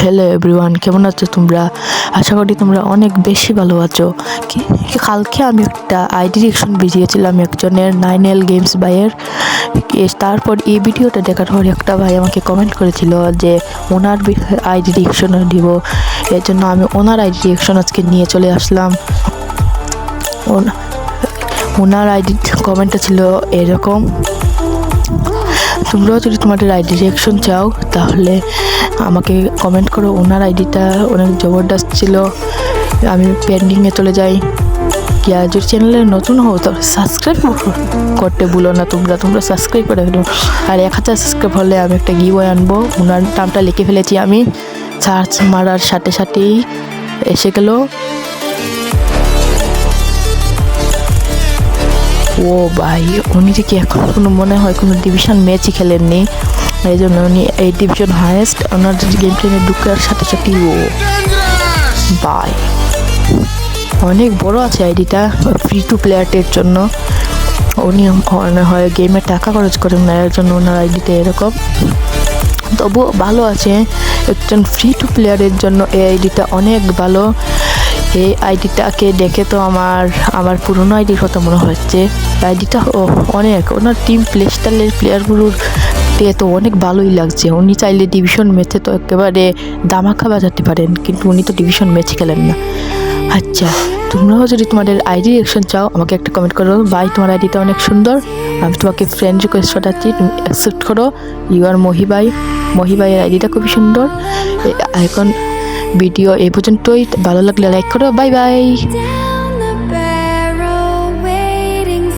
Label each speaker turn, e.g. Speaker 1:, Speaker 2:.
Speaker 1: Hello everyone, কেমন আছো তোমরা? আশা করি তোমরা অনেক বেশি ভালো আছো। কালকে আমি একটা আইডি রিঅ্যাকশন ভিডিওছিলাম একজনের 9L গেমস ভাইয়ের। তারপর এই ভিডিওটা দেখার পর একটা ভাই আমাকে কমেন্ট করেছিল যে ওনার আইডি রিঅ্যাকশন দিব। এর জন্য আমি ওনার আইডি রিঅ্যাকশন আজকে নিয়ে চলে আসলাম। ওনার আইডি কমেন্টটা ছিল এরকম: তোমরাও যদি তোমাদের আইডি রিঅ্যাকশন চাও তাহলে আমাকে কমেন্ট করো। ওনার আইডিটা অনেক জবরদস্ত ছিল। আমি পেন্ডিংয়ে চলে যাই। কি আর যদি চ্যানেলে নতুন হও তো সাবস্ক্রাইব করতে ভুলো না। তোমরা সাবস্ক্রাইব করে ফেলো। আর 1000 সাবস্ক্রাইব হলে আমি একটা গিভওয়ে আনবো। ওনার নামটা লিখে ফেলেছি আমি। সার্চ মারার সাথে সাথেই এসে গেল। ও ভাই, উনি যে কি এখন কোনো মনে হয় কোনো ডিভিশন ম্যাচই খেলেননি, এই জন্য উনি এই ডিভিশন হায়েস্ট। ওনার গেম প্লেনে ঢুকার সাথে সাথেই ও ভাই অনেক বড় আছে আইডিটা। ফ্রি টু প্লেয়ারদের জন্য উনি মনে হয় গেমে টাকা খরচ করেন না, এর জন্য ওনার আইডিটা এরকম। তবু ভালো আছে একজন ফ্রি টু প্লেয়ারের জন্য এই আইডিটা অনেক ভালো। এই আইডিটাকে দেখে তো আমার পুরনো আইডির কথা মনে হচ্ছে। আইডিটা অনেক ওনার টিম প্লেস্টাইলের প্লেয়ারগুলোর দিয়ে তো অনেক ভালোই লাগছে। উনি চাইলে ডিভিশন ম্যাচে তো একেবারে দামাকা বাজাতে পারেন, কিন্তু উনি তো ডিভিশন ম্যাচ খেলেন না। আচ্ছা, তোমরাও যদি তোমাদের আইডি রিঅ্যাকশন চাও আমাকে একটা কমেন্ট করো। ভাই তোমার আইডিটা অনেক সুন্দর, আমি তোমাকে ফ্রেন্ড রিকোয়েস্ট পাঠাচ্ছি, তুমি অ্যাকসেপ্ট করো। ইউ আর মহিবাইয়ের আইডিটা খুবই সুন্দর। এখন ভিডিও এই পর্যন্তই। ভালো লাগলে লাইক করো। Bye bye.